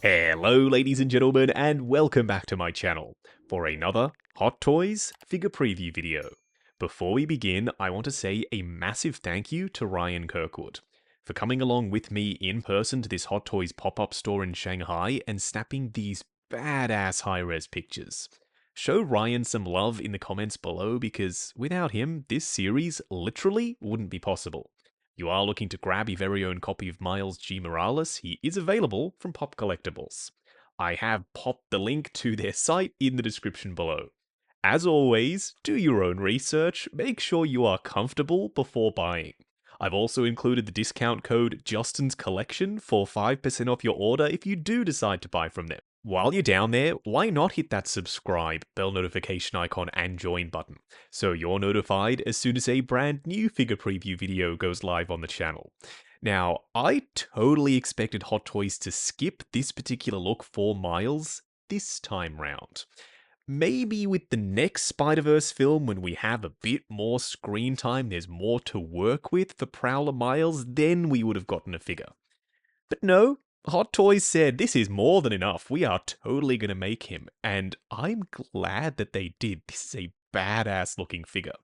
Hello ladies and gentlemen, and welcome back to my channel for another Hot Toys figure preview video. Before we begin, I want to say a massive thank you to Ryan Kirkwood for coming along with me in person to this Hot Toys pop-up store in Shanghai and snapping these badass high-res pictures. Show Ryan some love in the comments below because without him, this series literally wouldn't be possible. You are looking to grab your very own copy of Miles G. Morales, he is available from Pop Collectibles. I have popped the link to their site in the description below. As always, do your own research, make sure you are comfortable before buying. I've also included the discount code Justin's Collection for 5% off your order if you do decide to buy from them. While you're down there, why not hit that subscribe, bell notification icon, and join button, so you're notified as soon as a brand new figure preview video goes live on the channel. Now, I totally expected Hot Toys to skip this particular look for Miles this time round. Maybe with the next Spider-Verse film, when we have a bit more screen time, there's more to work with for Prowler Miles, then we would have gotten a figure. But no, Hot Toys said this is more than enough, we are totally going to make him, and I'm glad that they did. This is a badass looking figure.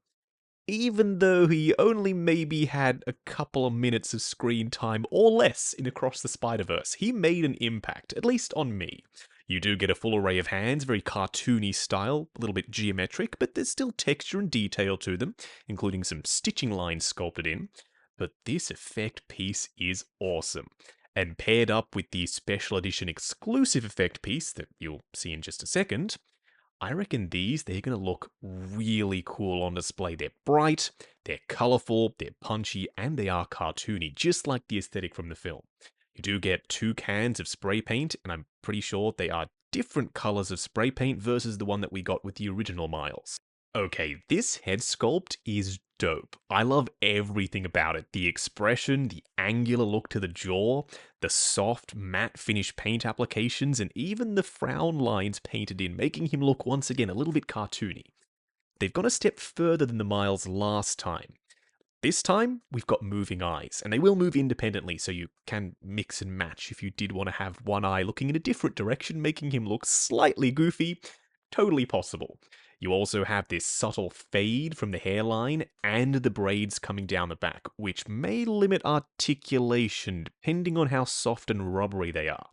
Even though he only maybe had a couple of minutes of screen time or less in Across the Spider-Verse, he made an impact, at least on me. You do get a full array of hands, very cartoony style, a little bit geometric, but there's still texture and detail to them, including some stitching lines sculpted in. But this effect piece is awesome. And paired up with the special edition exclusive effect piece that you'll see in just a second, I reckon they're going to look really cool on display. They're bright, they're colourful, they're punchy, and they are cartoony, just like the aesthetic from the film. You do get 2 cans of spray paint, and I'm pretty sure they are different colours of spray paint versus the one that we got with the original Miles. Okay, this head sculpt is dope. I love everything about it. The expression, the angular look to the jaw, the soft matte finish paint applications, and even the frown lines painted in, making him look once again a little bit cartoony. They've gone a step further than the Miles last time. This time, we've got moving eyes, and they will move independently, so you can mix and match if you did want to have one eye looking in a different direction, making him look slightly goofy. Totally possible. You also have this subtle fade from the hairline and the braids coming down the back, which may limit articulation depending on how soft and rubbery they are.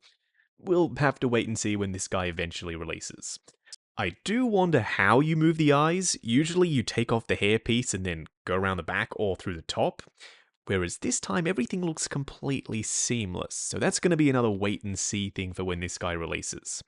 We'll have to wait and see when this guy eventually releases. I do wonder how you move the eyes. Usually you take off the hairpiece and then go around the back or through the top, whereas this time everything looks completely seamless, so that's going to be another wait and see thing for when this guy releases.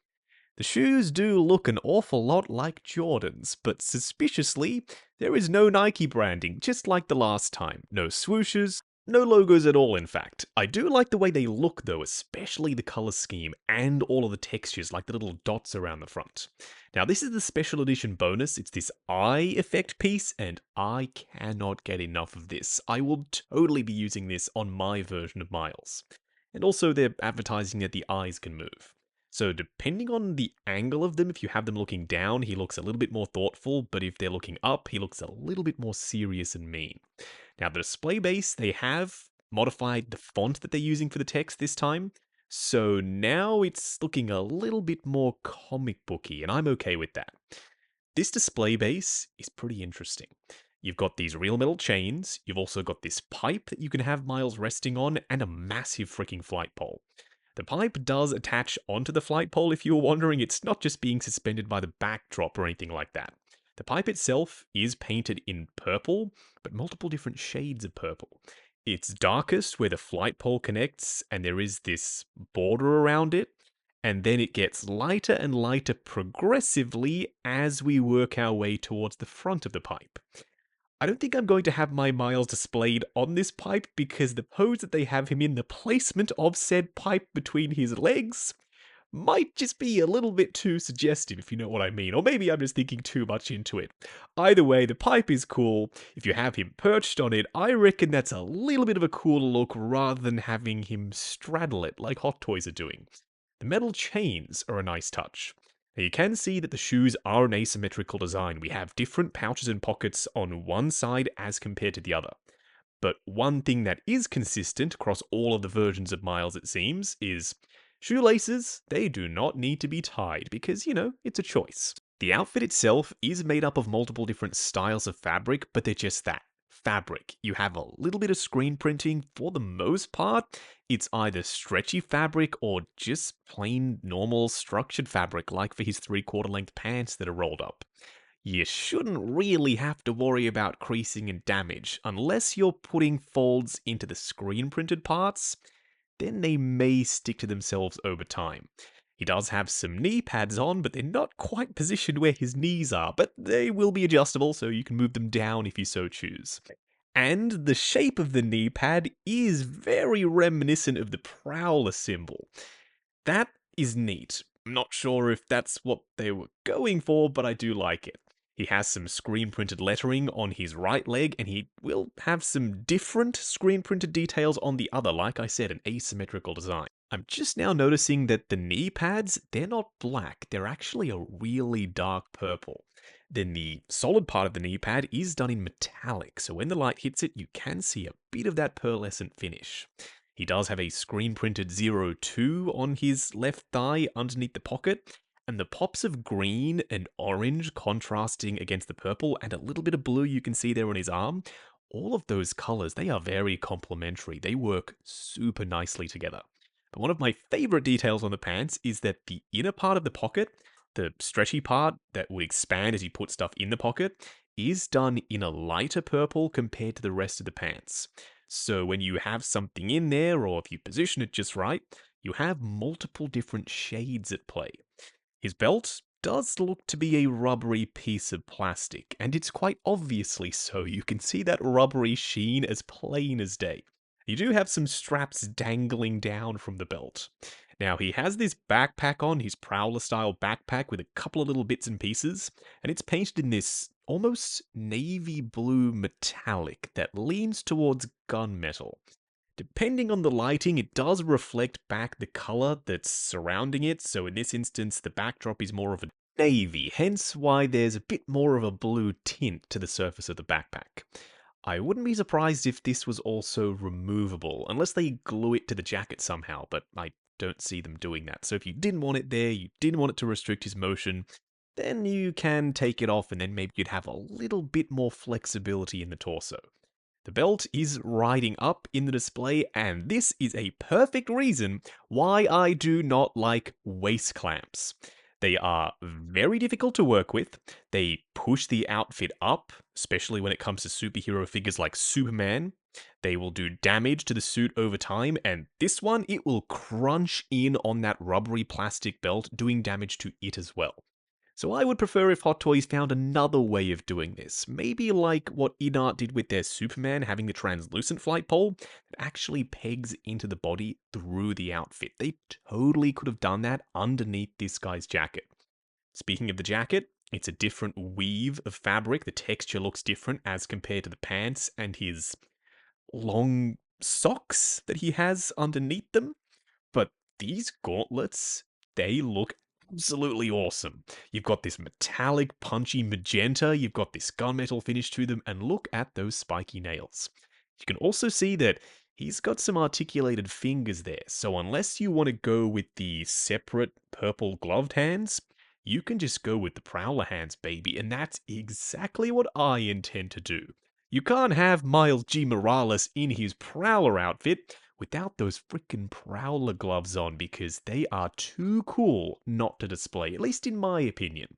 The shoes do look an awful lot like Jordans, but suspiciously, there is no Nike branding, just like the last time. No swooshes, no logos at all in fact. I do like the way they look though, especially the color scheme and all of the textures, like the little dots around the front. Now this is the special edition bonus, it's this eye effect piece, and I cannot get enough of this. I will totally be using this on my version of Miles. And also they're advertising that the eyes can move. So depending on the angle of them, if you have them looking down, he looks a little bit more thoughtful, but if they're looking up, he looks a little bit more serious and mean. Now the display base, they have modified the font that they're using for the text this time, so now it's looking a little bit more comic booky, and I'm okay with that. This display base is pretty interesting. You've got these real metal chains, you've also got this pipe that you can have Miles resting on, and a massive freaking flight pole. The pipe does attach onto the flight pole if you were wondering, it's not just being suspended by the backdrop or anything like that. The pipe itself is painted in purple, but multiple different shades of purple. It's darkest where the flight pole connects and there is this border around it, and then it gets lighter and lighter progressively as we work our way towards the front of the pipe. I don't think I'm going to have my Miles displayed on this pipe because the pose that they have him in, the placement of said pipe between his legs, might just be a little bit too suggestive, if you know what I mean. Or maybe I'm just thinking too much into it. Either way, the pipe is cool. If you have him perched on it, I reckon that's a little bit of a cooler look rather than having him straddle it like Hot Toys are doing. The metal chains are a nice touch. Now you can see that the shoes are an asymmetrical design. We have different pouches and pockets on one side as compared to the other. But one thing that is consistent across all of the versions of Miles, it seems, is Shoelaces, they do not need to be tied because, it's a choice. The outfit itself is made up of multiple different styles of fabric, but they're just that. Fabric. You have a little bit of screen printing. For the most part, it's either stretchy fabric or just plain normal structured fabric, like for his 3/4 length pants that are rolled up. You shouldn't really have to worry about creasing and damage unless you're putting folds into the screen printed parts, then they may stick to themselves over time. He does have some knee pads on, but they're not quite positioned where his knees are, but they will be adjustable so you can move them down if you so choose. And the shape of the knee pad is very reminiscent of the Prowler symbol. That is neat. I'm not sure if that's what they were going for, but I do like it. He has some screen printed lettering on his right leg, and he will have some different screen printed details on the other, like I said, an asymmetrical design. I'm just now noticing that the knee pads, they're not black, they're actually a really dark purple. Then the solid part of the knee pad is done in metallic, so when the light hits it, you can see a bit of that pearlescent finish. He does have a screen printed 02 on his left thigh underneath the pocket, and the pops of green and orange contrasting against the purple and a little bit of blue you can see there on his arm. All of those colors, they are very complementary. They work super nicely together. But one of my favorite details on the pants is that the inner part of the pocket, the stretchy part that would expand as you put stuff in the pocket, is done in a lighter purple compared to the rest of the pants. So when you have something in there, or if you position it just right, you have multiple different shades at play. His belt does look to be a rubbery piece of plastic, and it's quite obviously so. You can see that rubbery sheen as plain as day. You do have some straps dangling down from the belt. Now, he has this backpack on, his Prowler style backpack with a couple of little bits and pieces, and it's painted in this almost navy blue metallic that leans towards gunmetal. Depending on the lighting, it does reflect back the color that's surrounding it, so in this instance, the backdrop is more of a navy, hence why there's a bit more of a blue tint to the surface of the backpack. I wouldn't be surprised if this was also removable, unless they glue it to the jacket somehow, but I don't see them doing that. So if you didn't want it there, you didn't want it to restrict his motion, then you can take it off and then maybe you'd have a little bit more flexibility in the torso. The belt is riding up in the display, and this is a perfect reason why I do not like waist clamps. They are very difficult to work with. They push the outfit up, especially when it comes to superhero figures like Superman. They will do damage to the suit over time, and this one, it will crunch in on that rubbery plastic belt, doing damage to it as well. So I would prefer if Hot Toys found another way of doing this. Maybe like what InArt did with their Superman, having the translucent flight pole that actually pegs into the body through the outfit. They totally could have done that underneath this guy's jacket. Speaking of the jacket, it's a different weave of fabric. The texture looks different as compared to the pants and his long socks that he has underneath them. But these gauntlets, they look absolutely awesome. You've got this metallic, punchy magenta, you've got this gunmetal finish to them, and look at those spiky nails. You can also see that he's got some articulated fingers there, so unless you want to go with the separate purple gloved hands, you can just go with the Prowler hands, baby, and that's exactly what I intend to do. You can't have Miles G. Morales in his Prowler outfit without those frickin' Prowler gloves on because they are too cool not to display, at least in my opinion.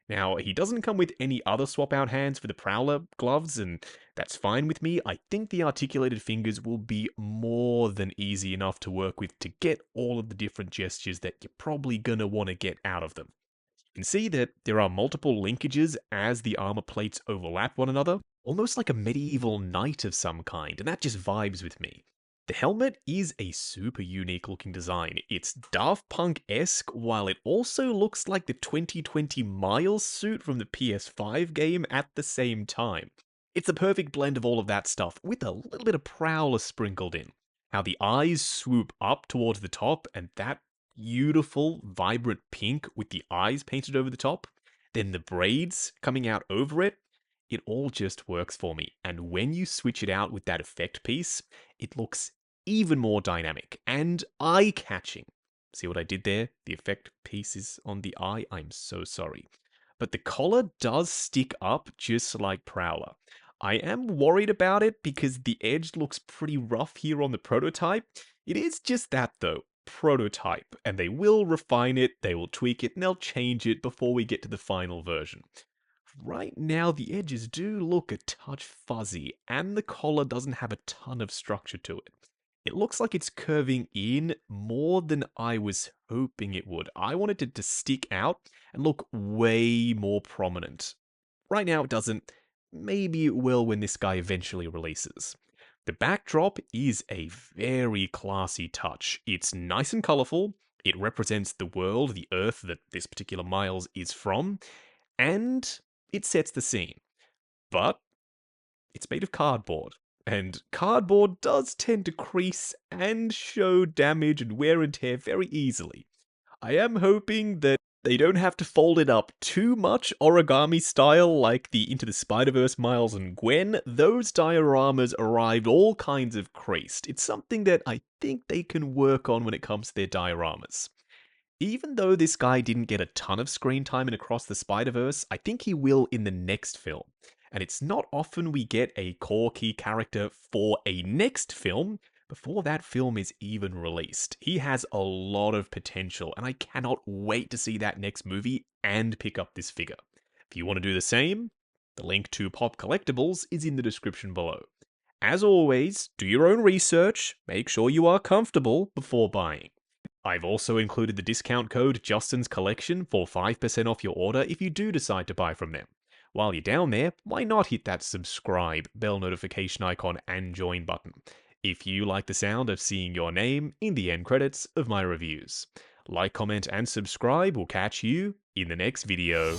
Now, he doesn't come with any other swap out hands for the Prowler gloves, and that's fine with me. I think the articulated fingers will be more than easy enough to work with to get all of the different gestures that you're probably gonna want to get out of them. You can see that there are multiple linkages as the armor plates overlap one another, almost like a medieval knight of some kind, and that just vibes with me. The helmet is a super unique looking design. It's Daft Punk-esque, while it also looks like the 2020 Miles suit from the PS5 game at the same time. It's a perfect blend of all of that stuff, with a little bit of Prowler sprinkled in. How the eyes swoop up towards the top, and that beautiful, vibrant pink with the eyes painted over the top, then the braids coming out over it, it all just works for me. And when you switch it out with that effect piece, it looks even more dynamic and eye-catching. See what I did there? The effect piece is on the eye. I'm so sorry. But the collar does stick up just like Prowler. I am worried about it because the edge looks pretty rough here on the prototype. It is just that though, prototype, and they will refine it, they will tweak it, and they'll change it before we get to the final version. Right now, the edges do look a touch fuzzy, and the collar doesn't have a ton of structure to it. It looks like it's curving in more than I was hoping it would. I wanted it to stick out and look way more prominent. Right now, it doesn't. Maybe it will when this guy eventually releases. The backdrop is a very classy touch. It's nice and colorful. It represents the world, the Earth that this particular Miles is from, and it sets the scene. But it's made of cardboard, and cardboard does tend to crease and show damage and wear and tear very easily. I am hoping that they don't have to fold it up too much origami style like the Into the Spider-Verse Miles and Gwen. Those dioramas arrived all kinds of creased. It's something that I think they can work on when it comes to their dioramas. Even though this guy didn't get a ton of screen time in Across the Spider-Verse, I think he will in the next film. And it's not often we get a core key character for a next film before that film is even released. He has a lot of potential, and I cannot wait to see that next movie and pick up this figure. If you want to do the same, the link to Pop Collectibles is in the description below. As always, do your own research, make sure you are comfortable before buying. I've also included the discount code Justin's Collection for 5% off your order if you do decide to buy from them. While you're down there, why not hit that subscribe, bell notification icon, and join button if you like the sound of seeing your name in the end credits of my reviews. Like, comment, and subscribe will catch you in the next video.